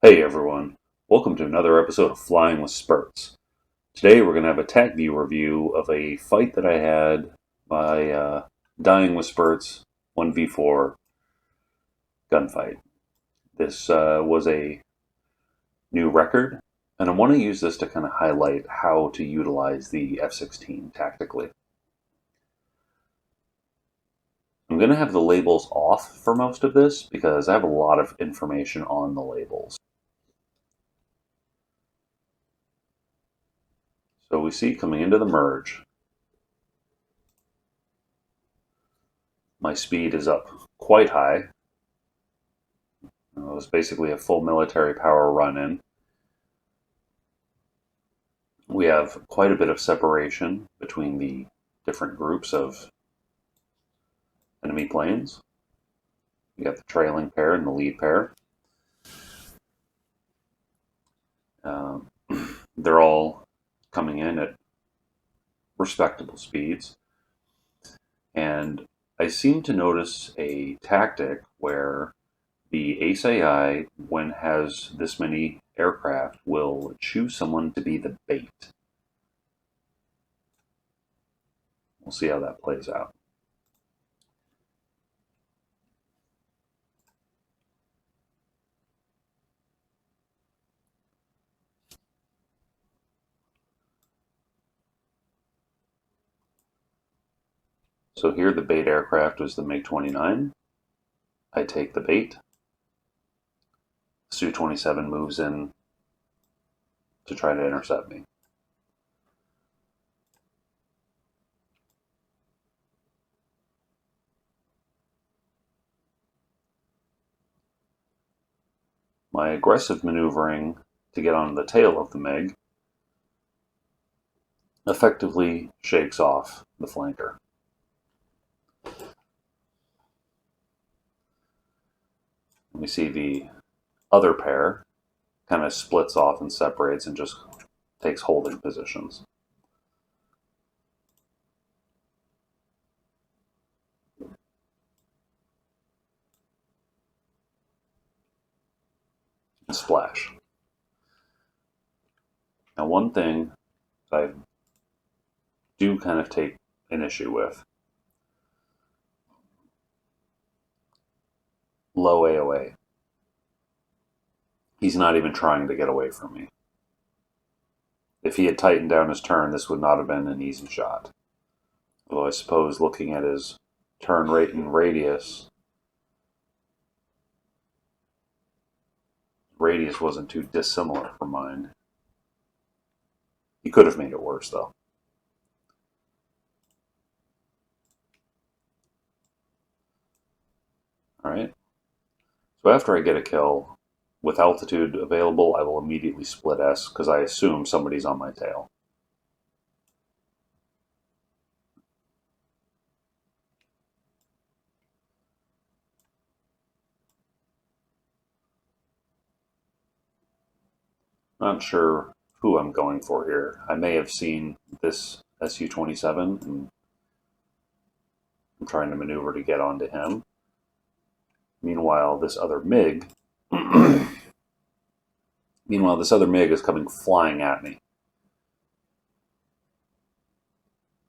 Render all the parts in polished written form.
Hey everyone, welcome to another episode of Flying with Spurts. Today we're going to have a Tacview review of a fight that I had by Dying with Spurts 1v4 gunfight. This was a new record, and I want to use this to kind of highlight how to utilize the F-16 tactically. I'm going to have the labels off for most of this because I have a lot of information on the labels. So we see coming into the merge, my speed is up quite high. It was basically a full military power run-in. We have quite a bit of separation between the different groups of enemy planes. You got the trailing pair and the lead pair. They're all coming in at respectable speeds. And I seem to notice a tactic where the Ace AI, when has this many aircraft, will choose someone to be the bait. We'll see how that plays out. So here the bait aircraft is the MiG-29. I take the bait. Su-27 moves in to try to intercept me. My aggressive maneuvering to get on the tail of the MiG effectively shakes off the flanker. We see the other pair kind of splits off and separates and just takes holding positions. And splash. Now one thing that I do kind of take an issue with, low AOA. He's not even trying to get away from me. If he had tightened down his turn, this would not have been an easy shot. Although I suppose looking at his turn rate and radius wasn't too dissimilar from mine. He could have made it worse, though. Alright. So after I get a kill, with altitude available, I will immediately split S, because I assume somebody's on my tail. Not sure who I'm going for here. I may have seen this Su-27, and I'm trying to maneuver to get onto him. Meanwhile, this other MiG is coming flying at me.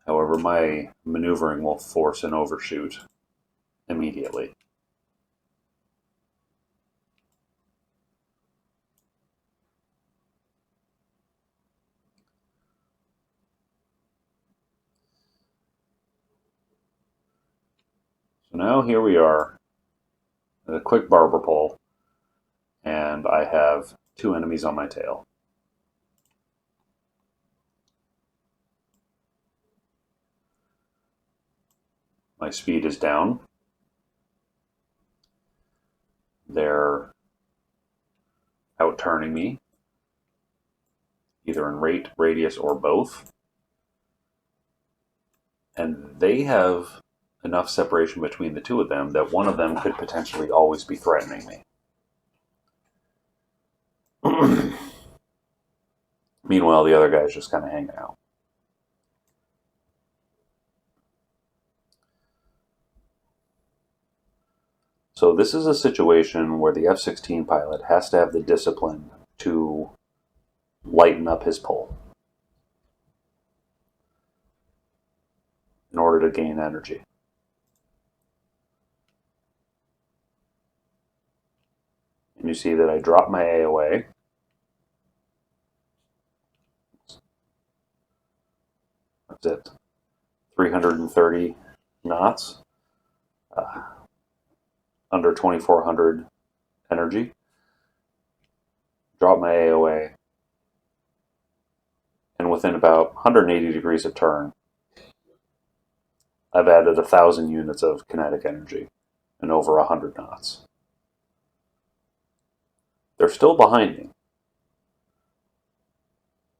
However, my maneuvering will force an overshoot immediately. So now here we are, a quick barber pole, and I have two enemies on my tail. My speed is down. They're out-turning me, either in rate, radius, or both. And they have enough separation between the two of them that one of them could potentially always be threatening me. Meanwhile, the other guy's just kind of hanging out. So this is a situation where the F-16 pilot has to have the discipline to lighten up his pull in order to gain energy. And you see that I drop my AOA. That's it. 330 knots. Under 2400 energy. Drop my AOA. And within about 180 degrees of turn, I've added 1,000 units of kinetic energy and over 100 knots. They're still behind me,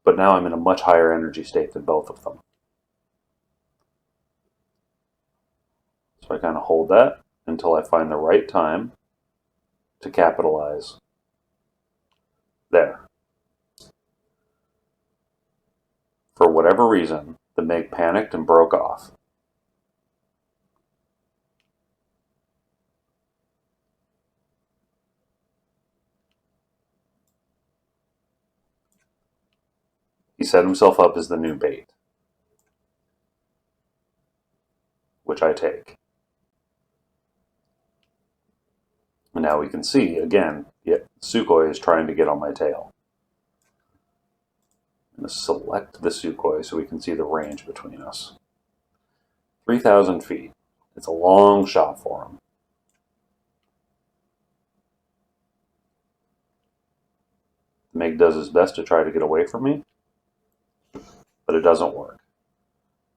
but now I'm in a much higher energy state than both of them. So I kind of hold that until I find the right time to capitalize. There. For whatever reason, the MiG panicked and broke off. He set himself up as the new bait, which I take. And now we can see, again, Sukhoi is trying to get on my tail. I'm going to select the Sukhoi so we can see the range between us. 3,000 feet. It's a long shot for him. The MiG does his best to try to get away from me, but it doesn't work.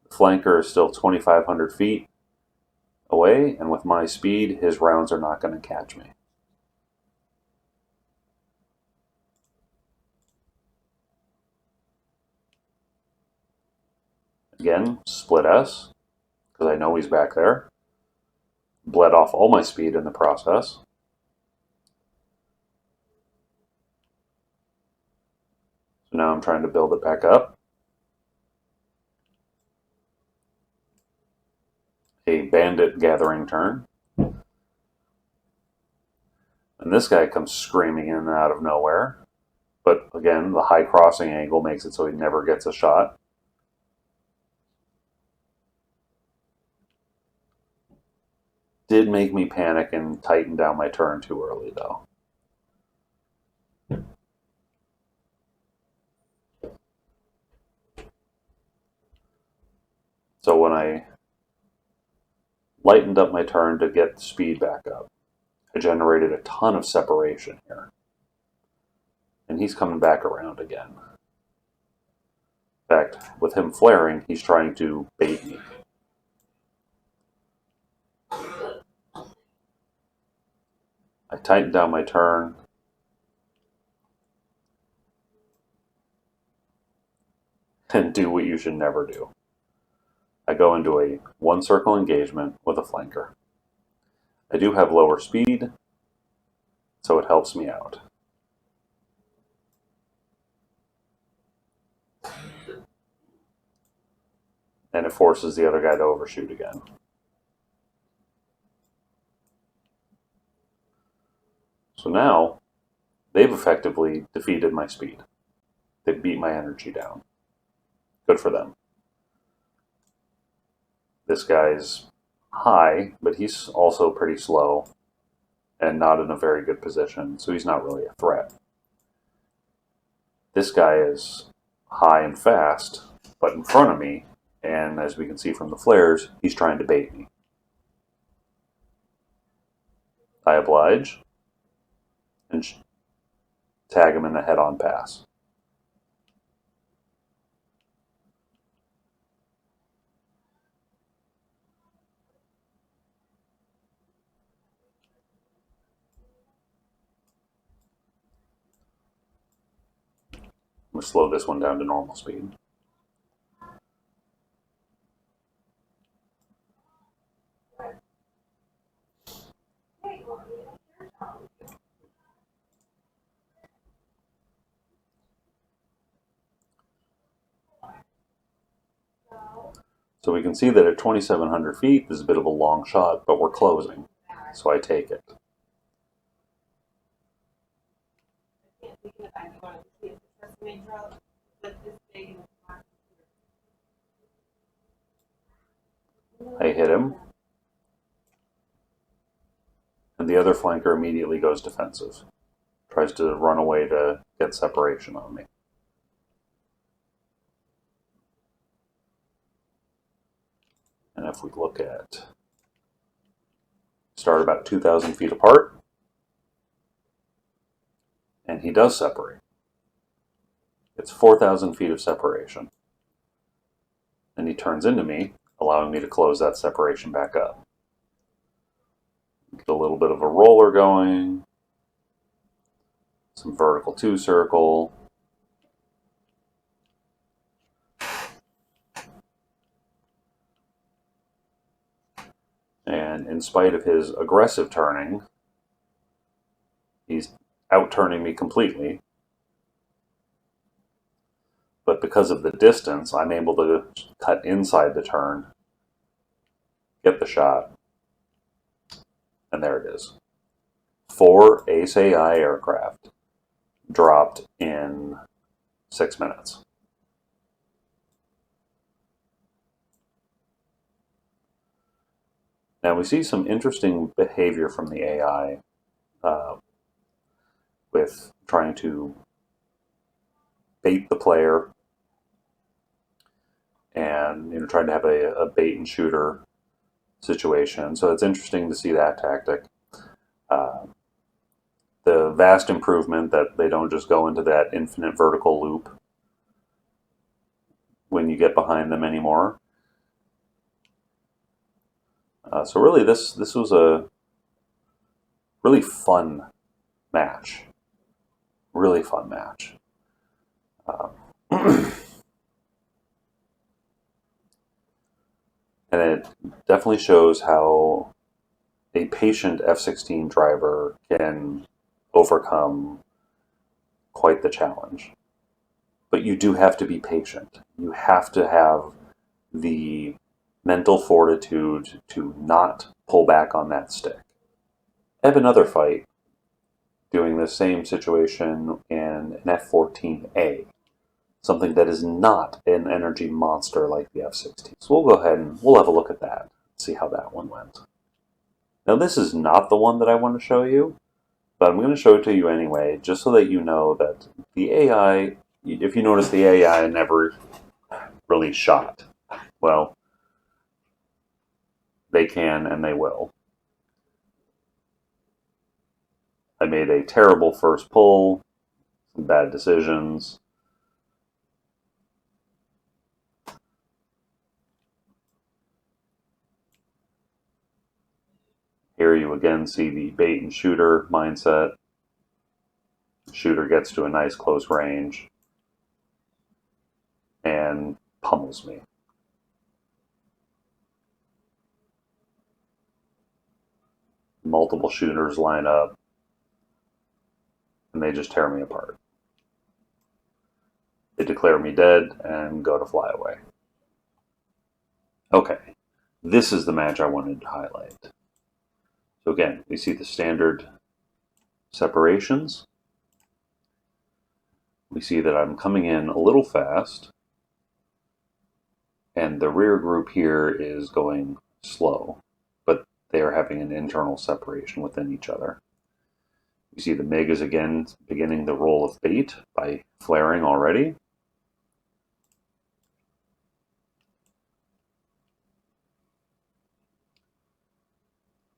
The flanker is still 2,500 feet away, and with my speed, his rounds are not going to catch me. Again, split S, because I know he's back there. Bled off all my speed in the process. So now I'm trying to build it back up. A bandit gathering turn. And this guy comes screaming in and out of nowhere. But again, the high crossing angle makes it so he never gets a shot. Did make me panic and tighten down my turn too early, though. So when I lightened up my turn to get the speed back up, I generated a ton of separation here. And he's coming back around again. In fact, with him flaring, he's trying to bait me. I tighten down my turn. And do what you should never do. I go into a one-circle engagement with a flanker. I do have lower speed, so it helps me out. And it forces the other guy to overshoot again. So now, they've effectively defeated my speed. They beat my energy down. Good for them. This guy's high, but he's also pretty slow and not in a very good position, so he's not really a threat. This guy is high and fast, but in front of me, and as we can see from the flares, he's trying to bait me. I oblige and tag him in a head-on pass. I'm going to slow this one down to normal speed. So we can see that at 2,700 feet, this is a bit of a long shot, but we're closing. so I take it. I hit him, and the other flanker immediately goes defensive. Tries to run away to get separation on me. And if we look at, start about 2,000 feet apart, and he does separate. It's 4,000 feet of separation. And he turns into me, allowing me to close that separation back up. Get a little bit of a roller going, some vertical 2-circle. And in spite of his aggressive turning, he's out-turning me completely. But because of the distance, I'm able to cut inside the turn, get the shot, and there it is. 4 Ace AI aircraft dropped in 6 minutes. Now we see some interesting behavior from the AI with trying to bait the player and trying to have a bait and shooter situation. So it's interesting to see that tactic. The vast improvement that they don't just go into that infinite vertical loop when you get behind them anymore. So really this was a really fun match. Really fun match. And it definitely shows how a patient F-16 driver can overcome quite the challenge. But you do have to be patient. You have to have the mental fortitude to not pull back on that stick. I have another fight doing the same situation in an F-14A, something that is not an energy monster like the F-16. So we'll go ahead and we'll have a look at that, see how that one went. Now this is not the one that I want to show you, but I'm going to show it to you anyway, just so that you know that the AI, if you notice, the AI never really shot. Well, they can and they will. I made a terrible first pull, some bad decisions. Here you again see the bait and shooter mindset. The shooter gets to a nice close range and pummels me. Multiple shooters line up and they just tear me apart. They declare me dead and go to fly away. Okay, this is the match I wanted to highlight. So again, we see the standard separations. We see that I'm coming in a little fast, and the rear group here is going slow, but they are having an internal separation within each other. You see the MiG is again beginning the role of bait by flaring already.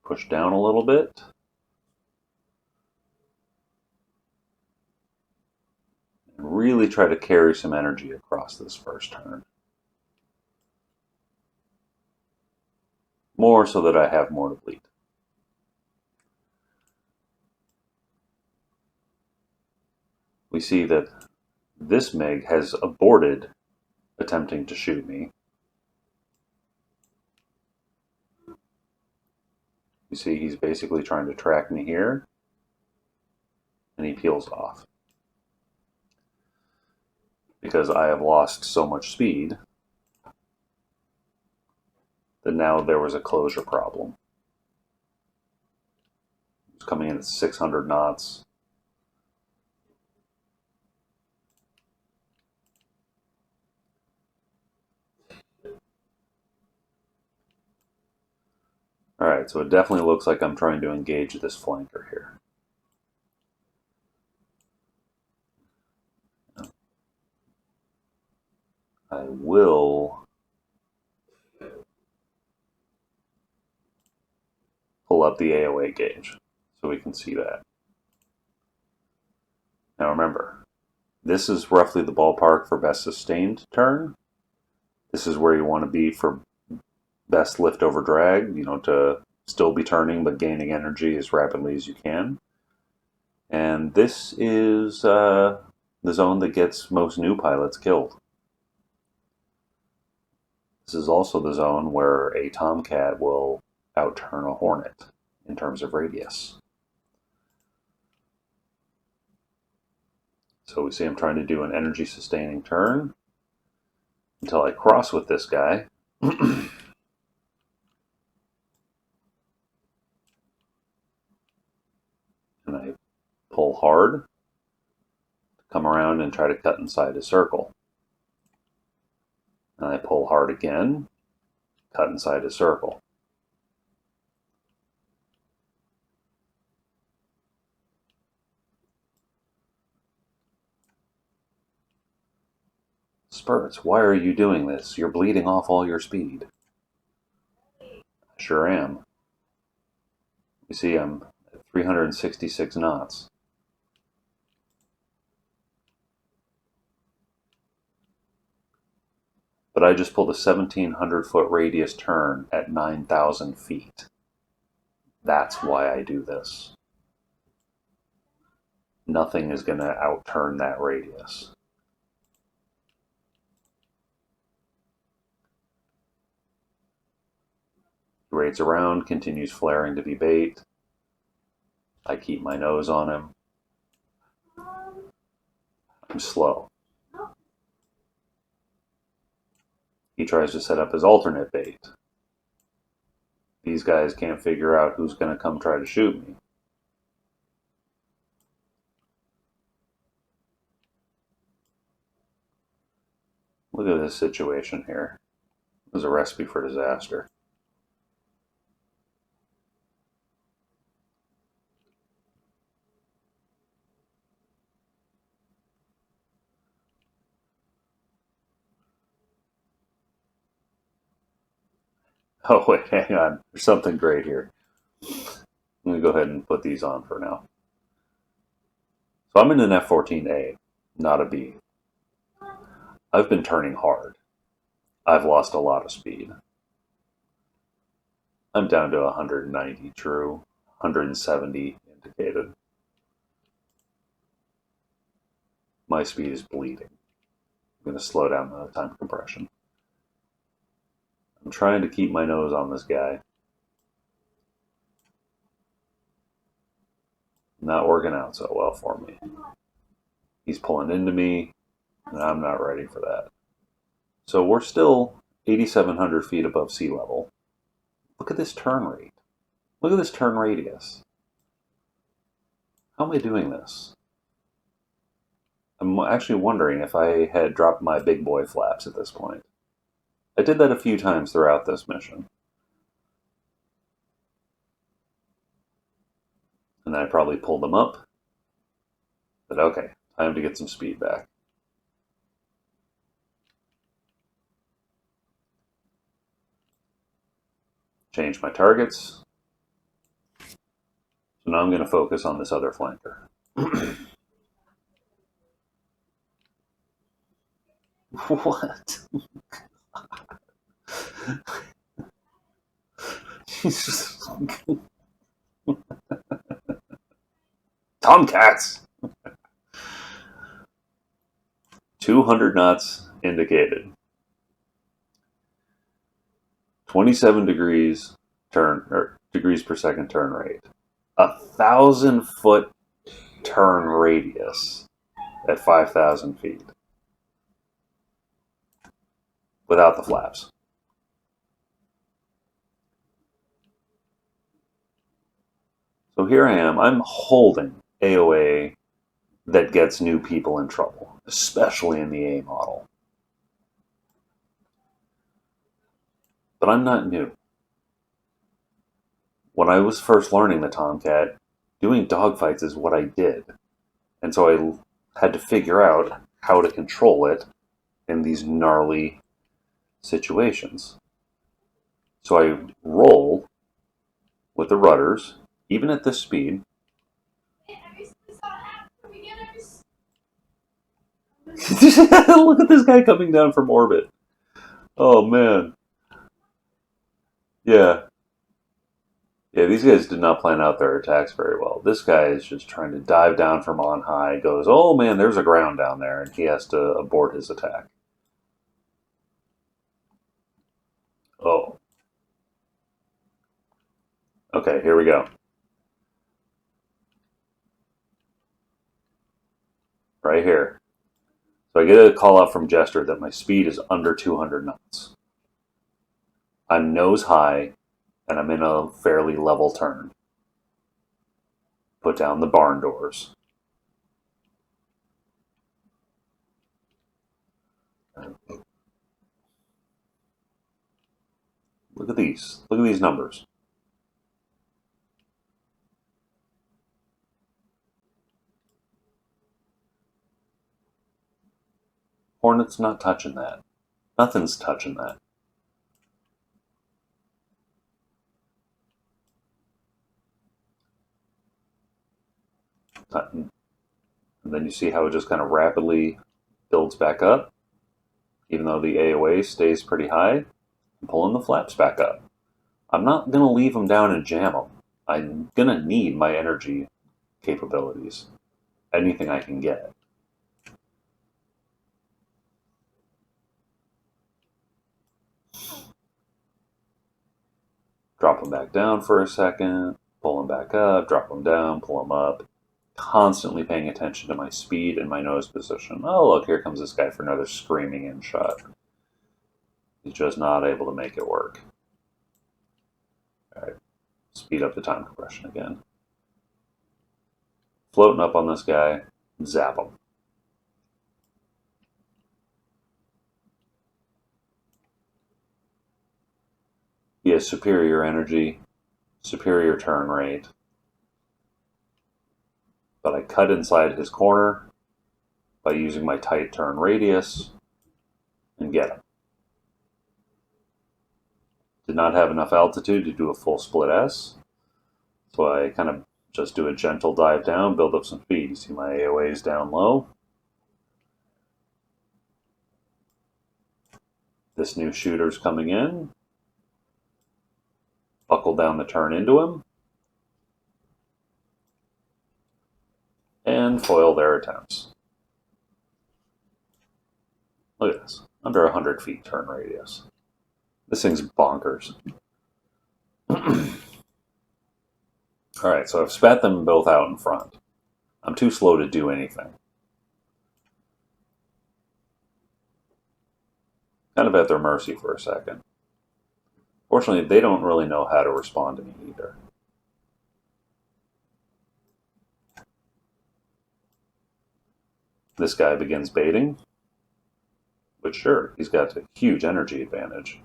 Push down a little bit. And really try to carry some energy across this first turn. More so that I have more to bleed. We see that this MiG has aborted attempting to shoot me. You see he's basically trying to track me here, and he peels off. Because I have lost so much speed that now there was a closure problem. coming in at 600 knots. Alright, so it definitely looks like I'm trying to engage this flanker here. I will pull up the AOA gauge so we can see that. Now remember, this is roughly the ballpark for best sustained turn. This is where you want to be for best lift over drag, to still be turning but gaining energy as rapidly as you can. And this is the zone that gets most new pilots killed. This is also the zone where a Tomcat will outturn a Hornet in terms of radius. So we see I'm trying to do an energy sustaining turn until I cross with this guy. And I pull hard, come around and try to cut inside his circle. And I pull hard again, cut inside his circle. Spurts, why are you doing this? You're bleeding off all your speed. I sure am. You see, I'm at 366 knots. But I just pulled a 1,700-foot radius turn at 9,000 feet. That's why I do this. Nothing is going to outturn that radius. He raids around, continues flaring to be bait. I keep my nose on him. I'm slow. He tries to set up his alternate bait. These guys can't figure out who's going to come try to shoot me. Look at this situation here. It was a recipe for disaster. Oh wait, hang on. There's something great here. Let me go ahead and put these on for now. So I'm in an F-14A, not a B. I've been turning hard. I've lost a lot of speed. I'm down to 190 true, 170 indicated. My speed is bleeding. I'm going to slow down the time compression. I'm trying to keep my nose on this guy. Not working out so well for me. He's pulling into me, and I'm not ready for that. So we're still 8,700 feet above sea level. Look at this turn rate. Look at this turn radius. How am I doing this? I'm actually wondering if I had dropped my big boy flaps at this point. I did that a few times throughout this mission. And then I probably pulled them up. But okay, time to get some speed back. Change my targets. So now I'm going to focus on this other flanker. What? Jesus. Tomcats! 200 knots indicated. 27 degrees degrees per second turn rate. 1,000-foot turn radius at 5,000 feet. Without the flaps. So here I am. I'm holding AOA that gets new people in trouble, especially in the A model. But I'm not new. When I was first learning the Tomcat, doing dogfights is what I did. And so I had to figure out how to control it in these gnarly situations. So I roll with the rudders, even at this speed. Look at this guy coming down from orbit. Oh man. Yeah. Yeah, these guys did not plan out their attacks very well. This guy is just trying to dive down from on high, goes, oh man, there's a ground down there, and he has to abort his attack. Oh. Okay, here we go. Right here. So I get a call out from Jester that my speed is under 200 knots. I'm nose high, and I'm in a fairly level turn. Put down the barn doors. Look at these. Look at these numbers. Hornet's not touching that. Nothing's touching that. And then you see how it just kind of rapidly builds back up. Even though the AOA stays pretty high, I'm pulling the flaps back up. I'm not going to leave them down and jam them. I'm going to need my energy capabilities. Anything I can get. Drop them back down for a second, pull them back up, drop them down, pull them up. Constantly paying attention to my speed and my nose position. Oh, look, here comes this guy for another screaming in shot. He's just not able to make it work. All right, speed up the time compression again. Floating up on this guy, zap him. He has superior energy, superior turn rate, but I cut inside his corner by using my tight turn radius and get him. Did not have enough altitude to do a full split S, so I kind of just do a gentle dive down, build up some speed. You see my AOA is down low. This new shooter's coming in. Buckle down the turn into him. And foil their attempts. Look at this. Under 100 feet turn radius. This thing's bonkers. Alright, so I've spat them both out in front. I'm too slow to do anything. Kind of at their mercy for a second. Fortunately, they don't really know how to respond to me either. This guy begins baiting. But sure, he's got a huge energy advantage.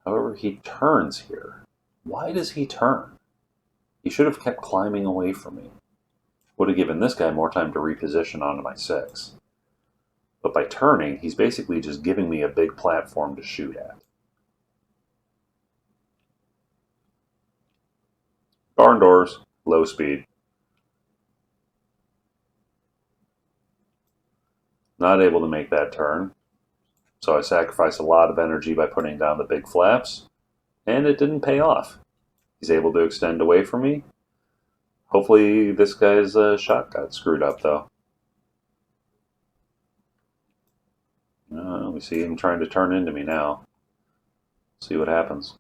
However, he turns here. Why does he turn? He should have kept climbing away from me. Would have given this guy more time to reposition onto my 6. But by turning, he's basically just giving me a big platform to shoot at. Barn doors, low speed. Not able to make that turn. So I sacrificed a lot of energy by putting down the big flaps. And it didn't pay off. He's able to extend away from me. Hopefully this guy's shot got screwed up, though. We see him trying to turn into me now. See what happens.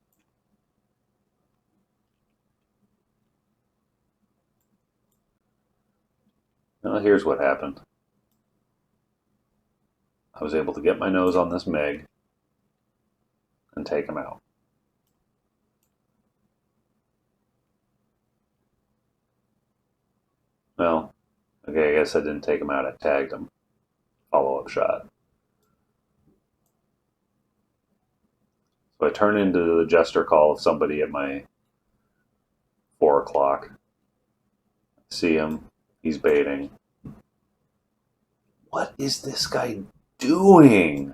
Well, here's what happened. I was able to get my nose on this Meg and take him out. Well, okay, I guess I didn't take him out. I tagged him. Follow-up shot. So I turn into the jester call of somebody at my 4 o'clock. See him. He's baiting. What is this guy doing?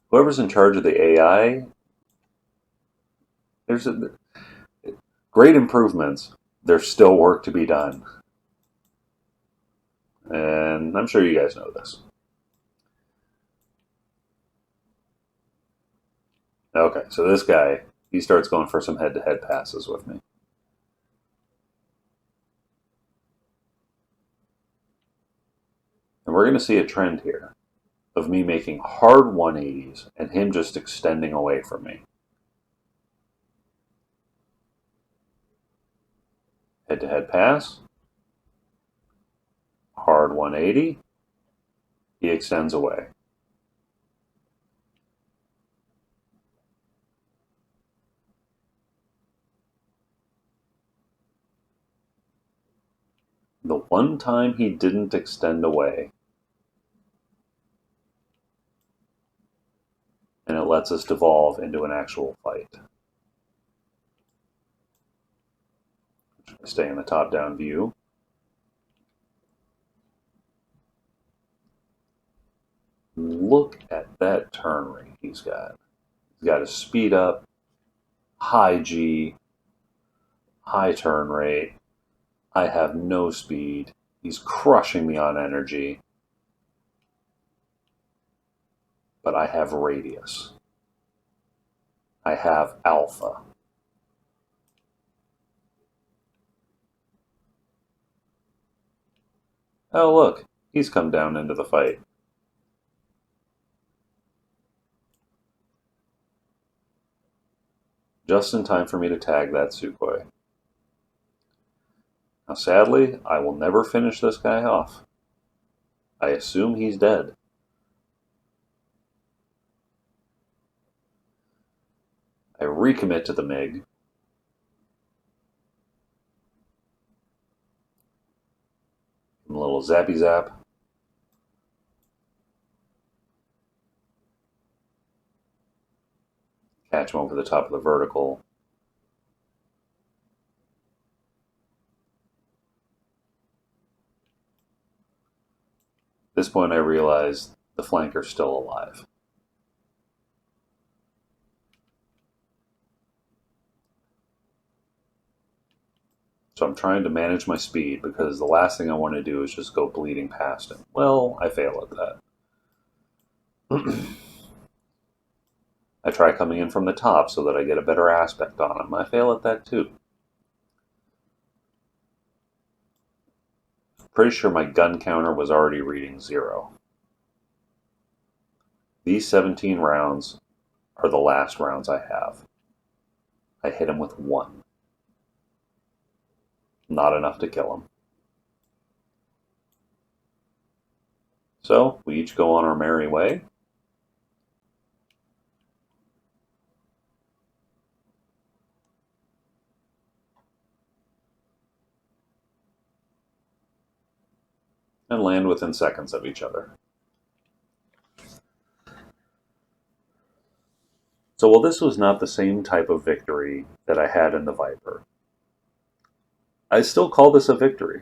Whoever's in charge of the AI, there's great improvements. There's still work to be done. And I'm sure you guys know this. Okay, so this guy, he starts going for some head-to-head passes with me. And we're going to see a trend here of me making hard 180s and him just extending away from me. Head-to-head pass. Hard 180. He extends away. The one time he didn't extend away, and it lets us devolve into an actual fight. Stay in the top-down view. Look at that turn rate he's got. He's got his speed up, high G, high turn rate. I have no speed. He's crushing me on energy. But I have radius. I have alpha. Oh, look, he's come down into the fight. Just in time for me to tag that Sukhoi. Now, sadly, I will never finish this guy off. I assume he's dead. I recommit to the MiG. A little zappy zap. Catch him over the top of the vertical. At this point I realize the flanker's still alive. So I'm trying to manage my speed because the last thing I want to do is just go bleeding past him. Well, I fail at that. I try coming in from the top so that I get a better aspect on him. I fail at that too. Pretty sure my gun counter was already reading 0. These 17 rounds are the last rounds I have. I hit him with 1. Not enough to kill him. So, we each go on our merry way. And land within seconds of each other. So while this was not the same type of victory that I had in the Viper, I still call this a victory.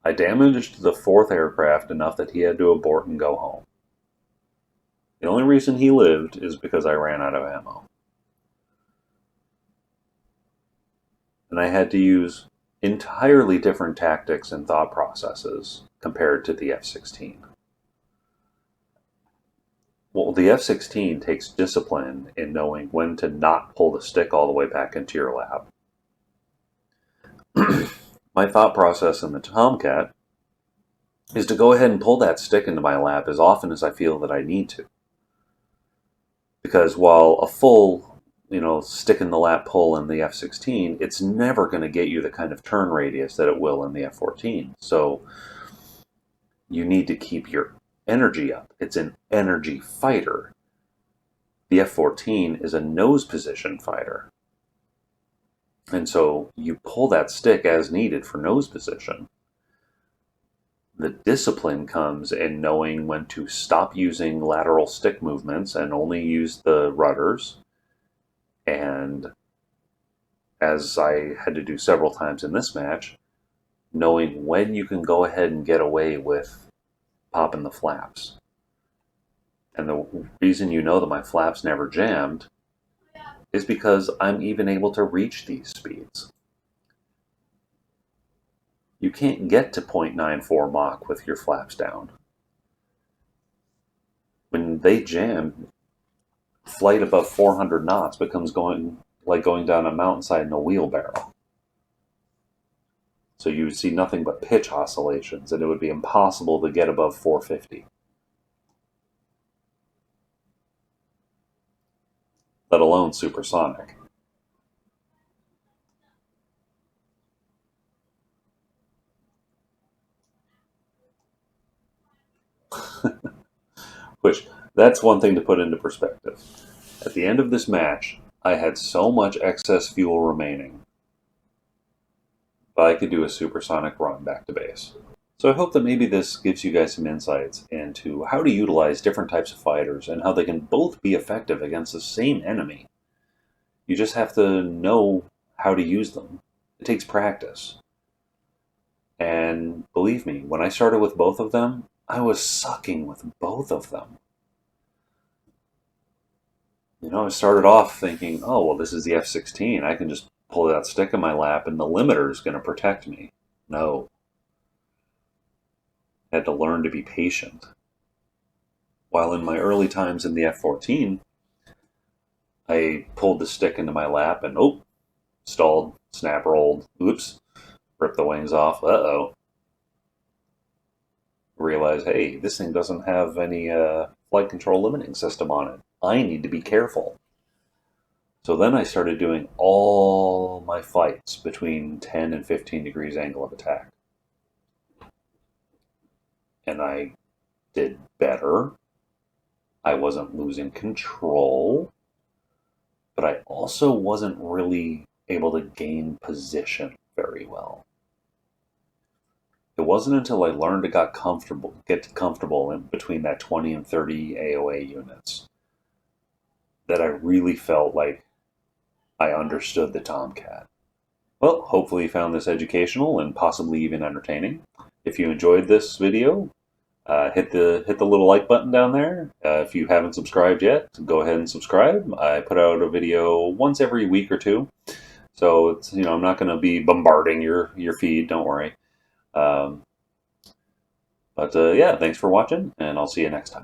I damaged the 4th aircraft enough that he had to abort and go home. The only reason he lived is because I ran out of ammo. And I had to use entirely different tactics and thought processes compared to the F-16. Well, the F-16 takes discipline in knowing when to not pull the stick all the way back into your lap. My thought process in the Tomcat is to go ahead and pull that stick into my lap as often as I feel that I need to. Because while a full, stick in the lap pull in the F-16, it's never going to get you the kind of turn radius that it will in the F-14. So you need to keep your energy up. It's an energy fighter. The F-14 is a nose position fighter. And so you pull that stick as needed for nose position. The discipline comes in knowing when to stop using lateral stick movements and only use the rudders. And as I had to do several times in this match, knowing when you can go ahead and get away with popping the flaps. And the reason you know that my flaps never jammed is because I'm even able to reach these speeds. You can't get to 0.94 Mach with your flaps down. When they jam, flight above 400 knots becomes like going down a mountainside in a wheelbarrow. So you would see nothing but pitch oscillations, and it would be impossible to get above 450. Let alone supersonic. Which, that's one thing to put into perspective. At the end of this match, I had so much excess fuel remaining, but I could do a supersonic run back to base. So I hope that maybe this gives you guys some insights into how to utilize different types of fighters and how they can both be effective against the same enemy. You just have to know how to use them. It takes practice. And believe me, when I started with both of them, I was sucking with both of them. You know, I started off thinking, oh, well, this is the F-16. I can just pull that stick in my lap and the limiter is going to protect me. No. I had to learn to be patient. While in my early times in the F-14, I pulled the stick into my lap and, oh, stalled, snap rolled, oops, ripped the wings off, uh-oh. Realized, hey, this thing doesn't have any flight control limiting system on it. I need to be careful. So then I started doing all my flights between 10 and 15 degrees angle of attack. And I did better. I wasn't losing control, but I also wasn't really able to gain position very well. It wasn't until I learned to get comfortable in between that 20 and 30 AOA units that I really felt like I understood the Tomcat. Well, hopefully you found this educational and possibly even entertaining. If you enjoyed this video, hit the little like button down there. If you haven't subscribed yet, go ahead and subscribe. I put out a video once every week or two, so it's, I'm not going to be bombarding your feed. Don't worry. But yeah, thanks for watching, and I'll see you next time.